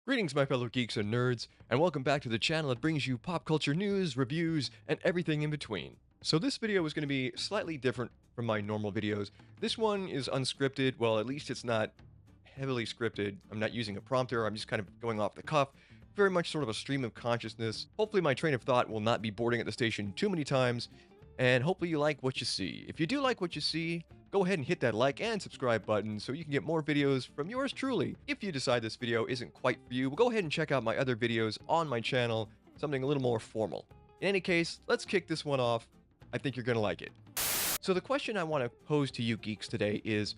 Greetings, my fellow geeks and nerds, and welcome back to the channel that brings you pop culture news, reviews, and everything in between. So this video is going to be slightly different from my normal videos. This one is unscripted. Well, at least it's not heavily scripted. I'm not using a prompter. I'm just kind of going off the cuff. Very much sort of a stream of consciousness. Hopefully my train of thought will not be boarding at the station too many times, and hopefully you like what you see. If you do like what you see, go ahead and hit that like and subscribe button so you can get more videos from yours truly. If you decide this video isn't quite for you, go ahead and check out my other videos on my channel, something a little more formal. In any case, let's kick this one off. I think you're going to like it. So the question I want to pose to you geeks today is,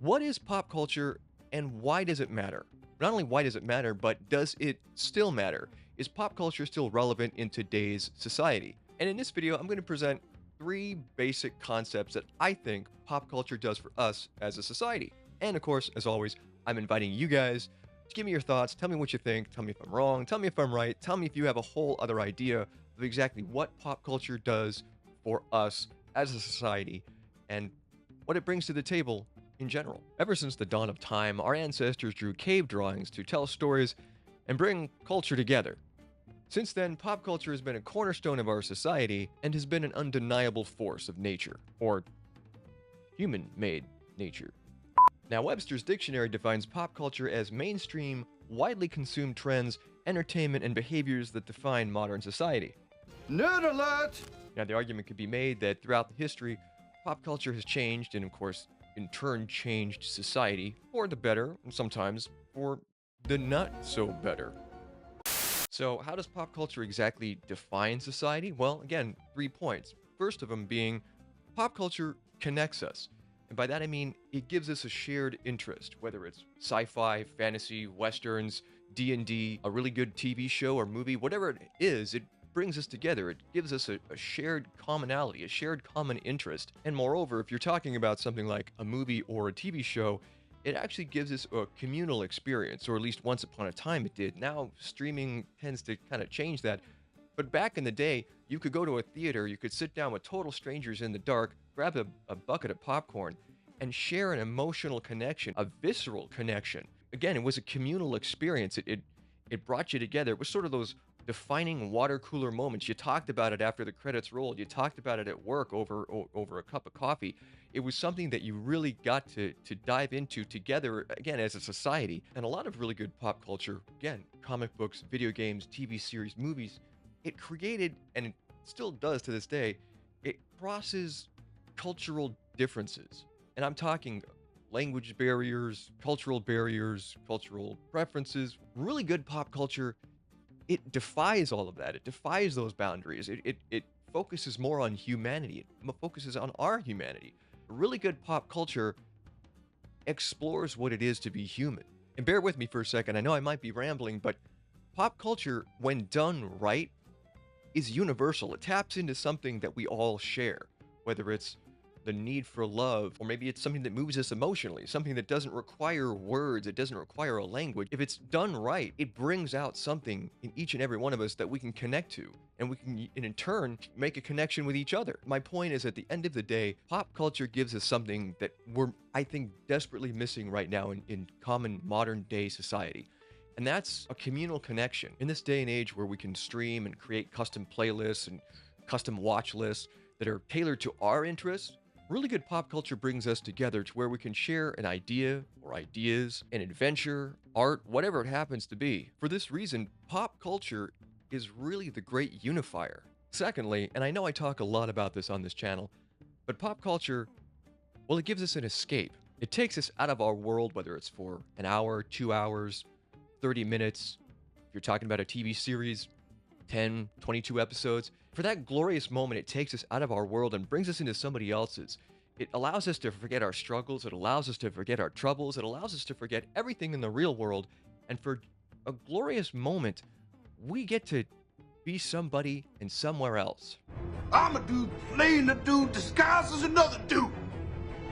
what is pop culture and why does it matter? Not only why does it matter, but does it still matter? Is pop culture still relevant in today's society? And in this video, I'm going to present 3 basic concepts that I think pop culture does for us as a society. And of course, as always, I'm inviting you guys to give me your thoughts, tell me what you think, tell me if I'm wrong, tell me if I'm right, tell me if you have a whole other idea of exactly what pop culture does for us as a society and what it brings to the table in general. Ever since the dawn of time, our ancestors drew cave drawings to tell stories and bring culture together. Since then, pop culture has been a cornerstone of our society and has been an undeniable force of nature, or human-made nature. Now, Webster's dictionary defines pop culture as mainstream, widely consumed trends, entertainment, and behaviors that define modern society. Nerd alert! Now, the argument could be made that throughout the history, pop culture has changed and, of course, in turn changed society for the better and sometimes for the not so better. So how does pop culture exactly define society? Well, again, 3 points. First of them being pop culture connects us. And by that I mean it gives us a shared interest, whether it's sci-fi, fantasy, westerns, D&D, a really good TV show or movie, whatever it is, it brings us together. It gives us a shared commonality, a shared common interest. And moreover, if you're talking about something like a movie or a TV show, it actually gives us a communal experience, or at least once upon a time it did. Now, streaming tends to kind of change that. But back in the day, you could go to a theater, you could sit down with total strangers in the dark, grab a bucket of popcorn, and share an emotional connection, a visceral connection. Again, it was a communal experience. It brought you together. It was sort of those defining water cooler moments. You talked about it after the credits rolled. You talked about it at work over a cup of coffee. It was something that you really got to dive into together, again, as a society. And a lot of really good pop culture, again, comic books, video games, TV series, movies, it created, and it still does to this day, it crosses cultural differences. And I'm talking language barriers, cultural preferences. Really good pop culture, it defies all of that. It defies those boundaries. It focuses more on humanity. It focuses on our humanity. Really good pop culture explores what it is to be human. And bear with me for a second. I know I might be rambling, but pop culture, when done right, is universal. It taps into something that we all share, whether it's the need for love, or maybe it's something that moves us emotionally, something that doesn't require words, it doesn't require a language. If it's done right, it brings out something in each and every one of us that we can connect to, and we can, in turn, make a connection with each other. My point is, at the end of the day, pop culture gives us something that we're, I think, desperately missing right now in common modern day society. And that's a communal connection. In this day and age where we can stream and create custom playlists and custom watch lists that are tailored to our interests, really good pop culture brings us together to where we can share an idea or ideas, an adventure, art, whatever it happens to be. For this reason, pop culture is really the great unifier. Secondly, and I know I talk a lot about this on this channel, but pop culture, well, it gives us an escape. It takes us out of our world, whether it's for an hour, 2 hours, 30 minutes. If you're talking about a TV series, 10, 22 episodes. For that glorious moment, it takes us out of our world and brings us into somebody else's. It allows us to forget our struggles. It allows us to forget our troubles. It allows us to forget everything in the real world. And for a glorious moment, we get to be somebody and somewhere else. I'm a dude playing a dude disguised as another dude.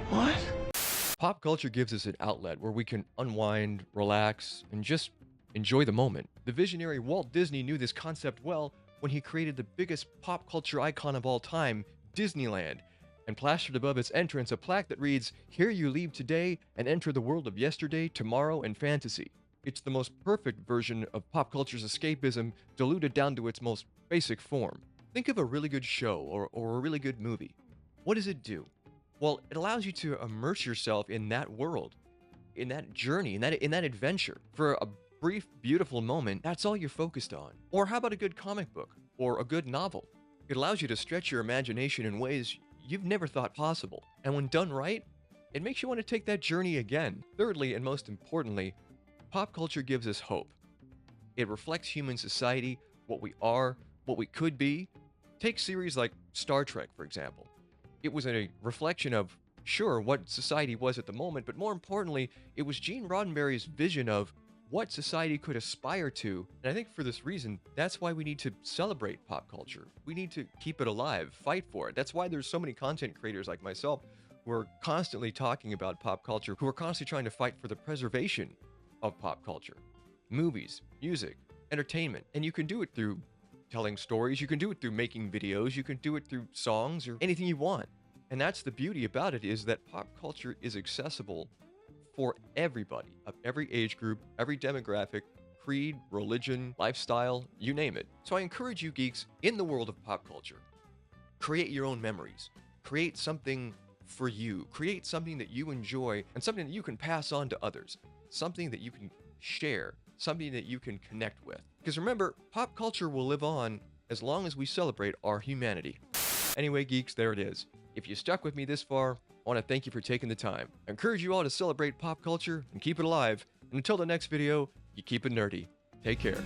What? Pop culture gives us an outlet where we can unwind, relax, and just enjoy the moment. The visionary Walt Disney knew this concept well when he created the biggest pop culture icon of all time, Disneyland, and plastered above its entrance a plaque that reads, "Here you leave today and enter the world of yesterday, tomorrow, and fantasy." It's the most perfect version of pop culture's escapism diluted down to its most basic form. Think of a really good show or a really good movie. What does it do? Well, it allows you to immerse yourself in that world, in that journey, in that adventure. For a brief, beautiful moment, that's all you're focused on. Or how about a good comic book or a good novel? It allows you to stretch your imagination in ways you've never thought possible. And when done right, it makes you want to take that journey again. Thirdly, and most importantly, pop culture gives us hope. It reflects human society, what we are, what we could be. Take series like Star Trek, for example. It was a reflection of, sure, what society was at the moment, but more importantly, it was Gene Roddenberry's vision of what society could aspire to. And I think for this reason, that's why we need to celebrate pop culture. We need to keep it alive, fight for it. That's why there's so many content creators like myself who are constantly talking about pop culture, who are constantly trying to fight for the preservation of pop culture. Movies, music, entertainment. And you can do it through telling stories, you can do it through making videos, you can do it through songs or anything you want. And that's the beauty about it, is that pop culture is accessible for everybody of every age group, every demographic, creed, religion, lifestyle, you name it. So I encourage you geeks in the world of pop culture, create your own memories, create something for you, create something that you enjoy and something that you can pass on to others, something that you can share, something that you can connect with. Because remember, pop culture will live on as long as we celebrate our humanity. Anyway, geeks, there it is. If you stuck with me this far, I want to thank you for taking the time. I encourage you all to celebrate pop culture and keep it alive. And until the next video, you keep it nerdy. Take care.